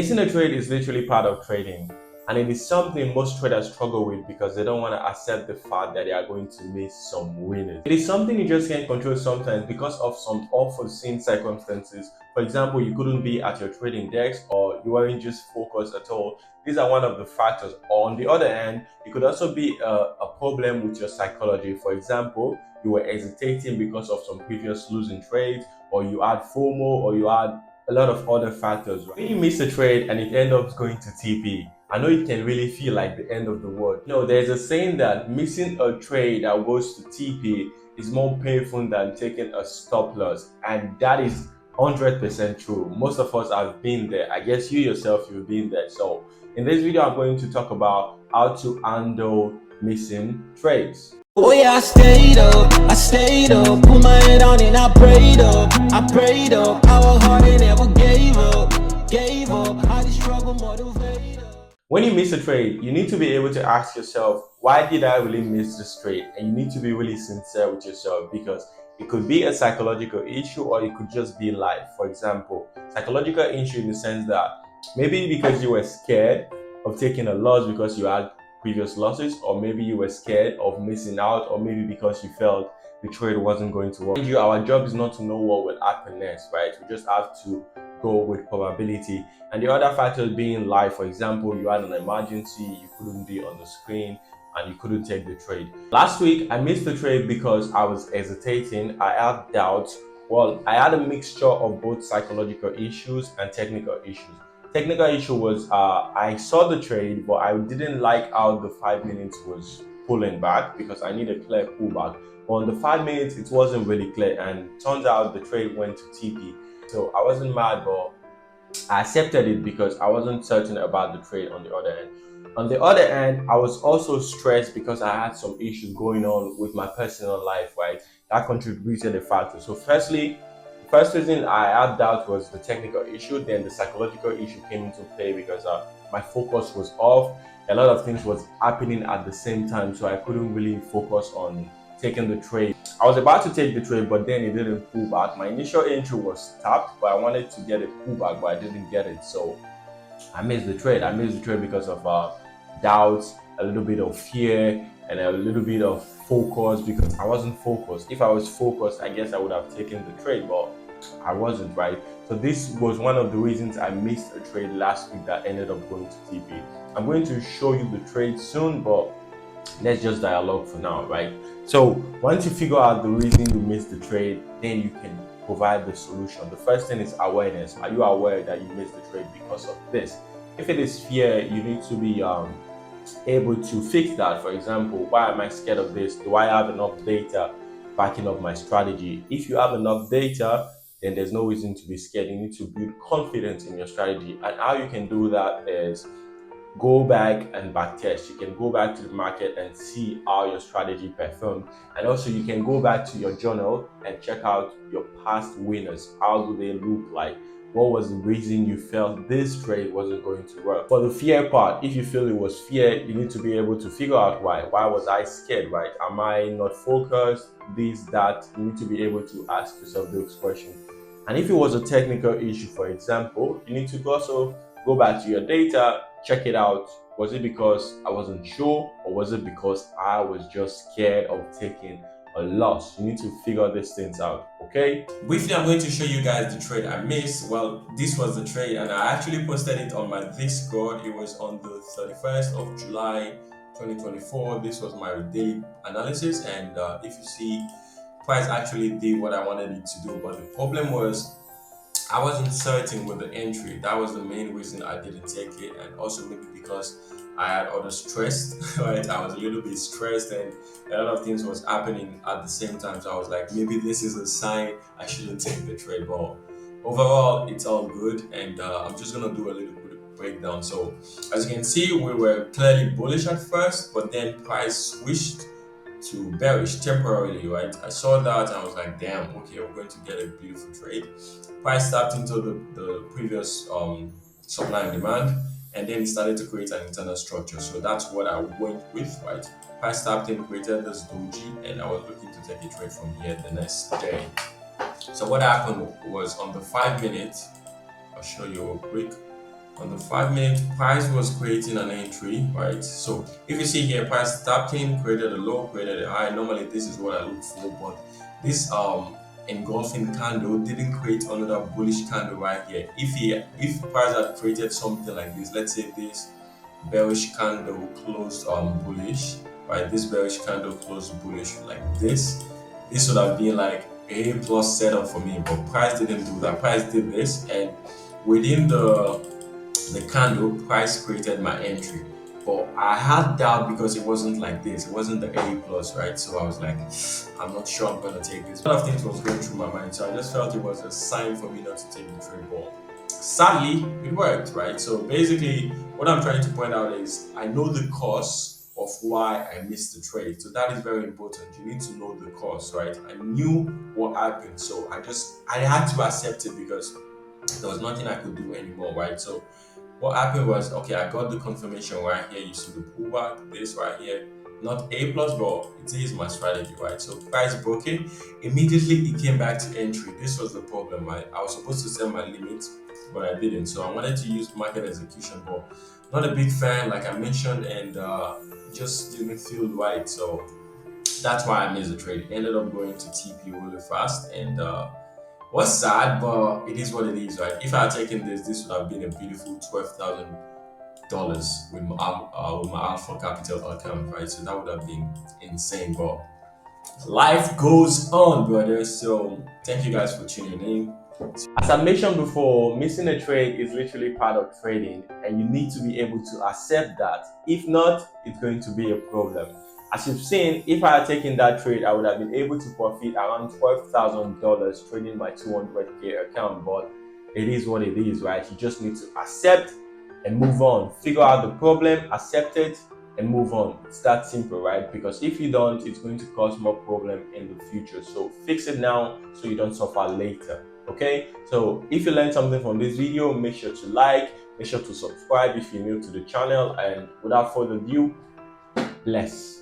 Missing a trade is literally part of trading, and it is something most traders struggle with because they don't want to accept the fact that they are going to miss some winners. It is something you just can't control sometimes because of some unforeseen circumstances. For example, you couldn't be at your trading desk or you weren't just focused at all. These are one of the factors. On the other hand, it could also be a problem with your psychology. For example, you were hesitating because of some previous losing trades, or you had FOMO, or you had a lot of other factors. Right? When you miss a trade and it ends up going to TP, I know it can really feel like the end of the world. There's a saying that missing a trade that goes to TP is more painful than taking a stop loss, and that is 100% true. Most of us have been there. I guess you yourself, you've been there. So in this video, I'm going to talk about how to handle missing trades. Oh yeah, I stayed up, put my head on and I prayed up, I worked hard and never gave up, how the struggle motivated. When you miss a trade, you need to be able to ask yourself, why did I really miss this trade? And you need to be really sincere with yourself because it could be a psychological issue or it could just be life. For example, psychological issue in the sense that maybe because you were scared of taking a loss because you had previous losses, or maybe you were scared of missing out, or maybe because you felt the trade wasn't going to work. Our job is not to know what will happen next, right? We just have to go with probability. And the other factors being life. For example, you had an emergency, you couldn't be on the screen, and you couldn't take the trade. Last week, I missed the trade because I was hesitating. I had doubts. Well, I had a mixture of both psychological issues and technical issues. Technical issue was I saw the trade, but I didn't like how the 5 minutes was pulling back because I need a clear pullback. But on the 5 minutes, it wasn't really clear, and turns out the trade went to TP. So I wasn't mad, but I accepted it because I wasn't certain about the trade on the other end. On the other hand, I was also stressed because I had some issues going on with my personal life, right? That contributed a factor. So firstly, the first reason I had doubt was the technical issue. Then the psychological issue came into play because my focus was off. A lot of things was happening at the same time, so I couldn't really focus on taking the trade. I was about to take the trade, but then it didn't pull back. My initial entry was tapped, but I wanted to get a pullback, but I didn't get it. So I missed the trade. I missed the trade because of doubts, a little bit of fear, and a little bit of focus because I wasn't focused. If I was focused, I guess I would have taken the trade, but I wasn't, right? So this was one of the reasons I missed a trade last week that ended up going to TP. I'm going to show you the trade soon, but let's just dialogue for now, right? So once you figure out the reason you missed the trade, then you can provide the solution. The first thing is awareness. Are you aware that you missed the trade because of this? If it is fear, you need to be able to fix that. For example, why am I scared of this? Do I have enough data backing up my strategy? If you have enough data, then there's no reason to be scared. You need to build confidence in your strategy. And how you can do that is go back and back test. You can go back to the market and see how your strategy performed, and also you can go back to your journal and check out your past winners. How do they look like? What was the reason you felt this trade wasn't going to work? For the fear part, if you feel it was fear, you need to be able to figure out why. Why was I scared, right? Am I not focused? This, that. You need to be able to ask yourself those questions. And if it was a technical issue, for example, you need to also go back to your data, check it out. Was it because I wasn't sure, or was it because I was just scared of taking a loss? You need to figure these things out, okay? Briefly, I'm going to show you guys the trade I missed. Well, this was the trade, and I actually posted it on my Discord. It was on the 31st of July 2024. This was my daily analysis, and if you see, price actually did what I wanted it to do, but the problem was I wasn't certain with the entry. That was the main reason I didn't take it, and also maybe because I had other stress, right? I was a little bit stressed, and a lot of things was happening at the same time. So I was like, maybe this is a sign I shouldn't take the trade. But overall, it's all good, and I'm just gonna do a little bit of breakdown. So as you can see, we were clearly bullish at first, but then price switched to bearish temporarily, right? I saw that and I was like, damn, okay, we're going to get a beautiful trade. Price tapped into the previous supply and demand, and then it started to create an internal structure. So that's what I went with, right? Price tapped in, created this doji, and I was looking to take a trade from here the next day. So what happened was on the 5 minutes, I'll show you real quick. On the 5 minute, price was creating an entry, right? So if you see here, price tapped in, created a low, created a high. Normally this is what I look for, but this engulfing candle didn't create another bullish candle right here. If price had created something like this, let's say this bearish candle closed bullish, right? This bearish candle closed bullish like this would have been like a plus setup for me, but price didn't do that. Price did this, and within the candle, price created my entry. But I had doubt because it wasn't like this. It wasn't the A plus, right? So I was like, I'm not sure I'm gonna take this. A lot of things was going through my mind, so I just felt it was a sign for me not to take the trade. But sadly, it worked, right? So basically, what I'm trying to point out is I know the cause of why I missed the trade. So that is very important. You need to know the cause, right? I knew what happened, so I had to accept it because there was nothing I could do anymore, right? So what happened was, okay, I got the confirmation right here. You see the pullback, this right here, not A plus, but it is my strategy, right? So price broke it. Immediately it came back to entry. This was the problem, right? I was supposed to set my limit, but I didn't. So I wanted to use market execution, but not a big fan, like I mentioned, and it just didn't feel right. So that's why I missed the trade. Ended up going to TP really fast, and was sad, but it is what it is, right? If I had taken this would have been a beautiful $12,000 with my Alpha Capital account, right? So that would have been insane. But life goes on, brother. So thank you guys for tuning in. As I mentioned before, missing a trade is literally part of trading, and you need to be able to accept that. If not, it's going to be a problem. As you've seen, if I had taken that trade, I would have been able to profit around $12,000 trading my 200K account. But it is what it is, right? You just need to accept and move on. Figure out the problem, accept it, and move on. It's that simple, right? Because if you don't, it's going to cause more problem in the future. So fix it now so you don't suffer later. Okay, so if you learned something from this video, make sure to like, make sure to subscribe if you're new to the channel, and without further ado, bless.